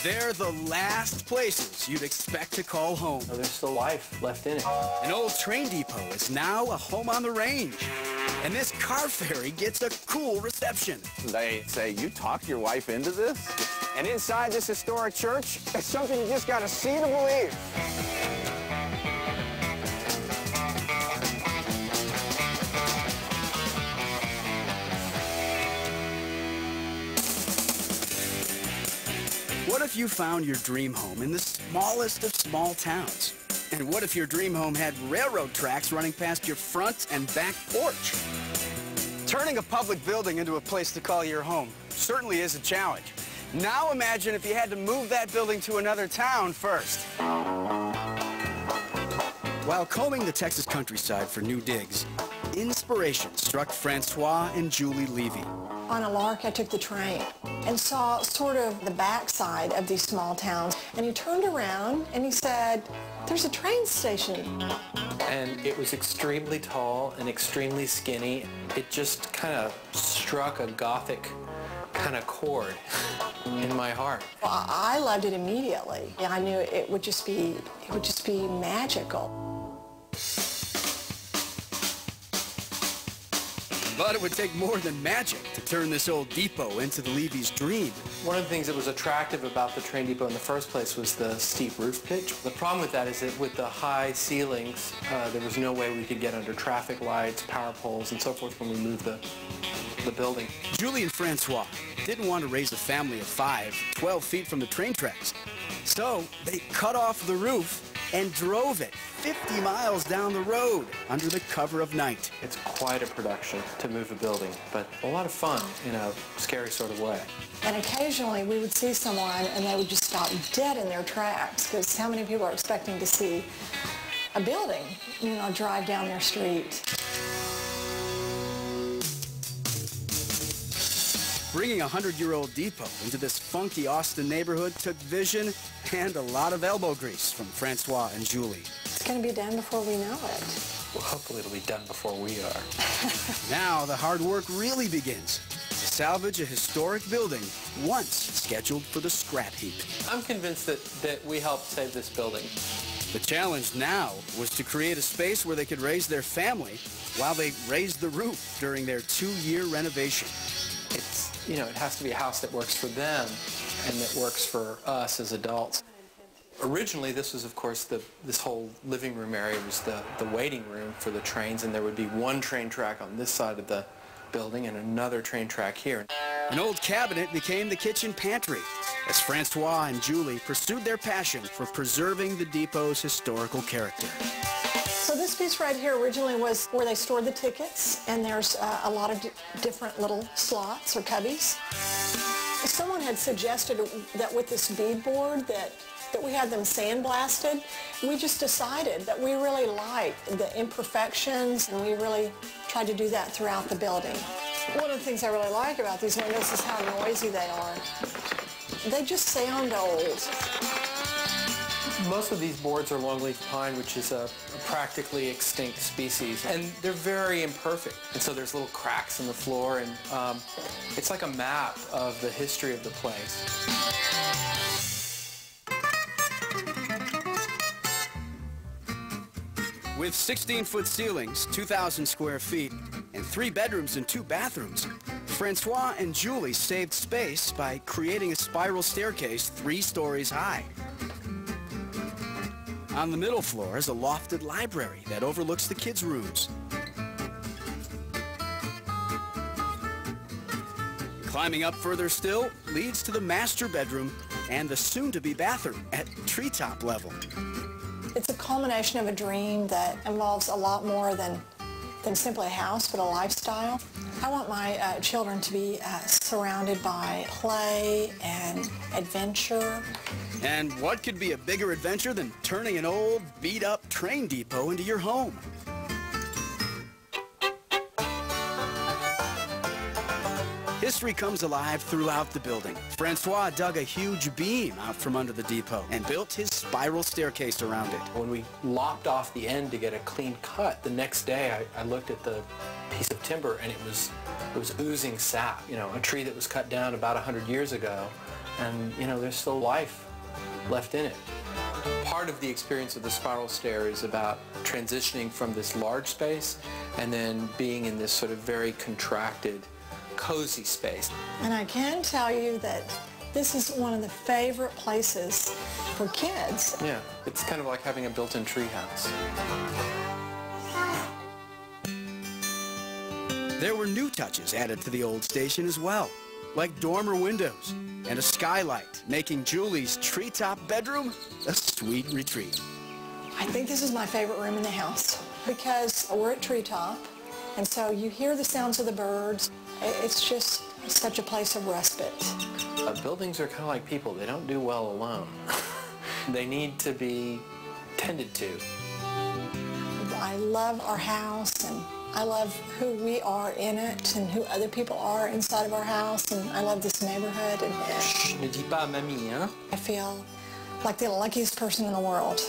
They're the last places you'd expect to call home. Oh, there's still life left in it. An old train depot is now a home on the range. And this car ferry gets a cool reception. They say, you talked your wife into this? And inside this historic church, it's something you just gotta see to believe. What if you found your dream home in the smallest of small towns? And what if your dream home had railroad tracks running past your front and back porch? Turning a public building into a place to call your home certainly is a challenge. Now imagine if you had to move that building to another town first. While combing the Texas countryside for new digs, inspiration struck Francois and Julie Levy. On a lark, I took the train and saw sort of the backside of these small towns. And he turned around and he said, "There's a train station." And it was extremely tall and extremely skinny. It just kind of struck a Gothic kind of chord in my heart. Well, I loved it immediately. I knew it would just be magical. But it would take more than magic to turn this old depot into the Levy's dream. One of the things that was attractive about the train depot in the first place was the steep roof pitch. The problem with that is that with the high ceilings, there was no way we could get under traffic lights, power poles, and so forth when we moved the building. Julie and Francois didn't want to raise a family of 5, 12 feet from the train tracks. So they cut off the roof and drove it 50 miles down the road under the cover of night. It's quite a production to move a building, but a lot of fun in a scary sort of way. And occasionally we would see someone and they would just stop dead in their tracks, because how many people are expecting to see a building, drive down their street? Bringing a 100-year-old depot into this funky Austin neighborhood took vision and a lot of elbow grease from Francois and Julie. It's going to be done before we know it. Well, hopefully it'll be done before we are. Now the hard work really begins to salvage a historic building once scheduled for the scrap heap. I'm convinced that we helped save this building. The challenge now was to create a space where they could raise their family while they raised the roof during their 2-year renovation. It has to be a house that works for them and that works for us as adults. Originally, this was, of course, this whole living room area was the waiting room for the trains, and there would be one train track on this side of the building and another train track here. An old cabinet became the kitchen pantry as Francois and Julie pursued their passion for preserving the depot's historical character. So this piece right here originally was where they stored the tickets, and there's a lot of different little slots or cubbies. Someone had suggested that with this beadboard that we had them sandblasted. We just decided that we really liked the imperfections, and we really tried to do that throughout the building. One of the things I really like about these windows is how noisy they are. They just sound old. Most of these boards are longleaf pine, which is a practically extinct species, and they're very imperfect. And so there's little cracks in the floor, and it's like a map of the history of the place. With 16-foot ceilings, 2,000 square feet, and 3 bedrooms and 2 bathrooms, Francois and Julie saved space by creating a spiral staircase 3 stories high. On the middle floor is a lofted library that overlooks the kids' rooms. Climbing up further still leads to the master bedroom and the soon-to-be bathroom at treetop level. It's a culmination of a dream that involves a lot more than simply a house, but a lifestyle. I want my children to be surrounded by play and adventure. And what could be a bigger adventure than turning an old, beat-up train depot into your home? History comes alive throughout the building. Francois dug a huge beam out from under the depot and built his spiral staircase around it. When we lopped off the end to get a clean cut, the next day I looked at the piece of timber and it was oozing sap. A tree that was cut down about 100 years ago and you know, there's still life left in it. Part of the experience of the spiral stair is about transitioning from this large space and then being in this sort of very contracted, cozy space. And I can tell you that this is one of the favorite places for kids. Yeah, it's kind of like having a built-in treehouse. There were new touches added to the old station as well, like dormer windows and a skylight, making Julie's treetop bedroom a sweet retreat. I think this is my favorite room in the house because we're at Treetop, and so you hear the sounds of the birds. It's just such a place of respite. Buildings are kind of like people. They don't do well alone. They need to be tended to. I love our house, and I love who we are in it and who other people are inside of our house, and I love this neighborhood. And Ne dis pas à mamie, hein? I feel like the luckiest person in the world.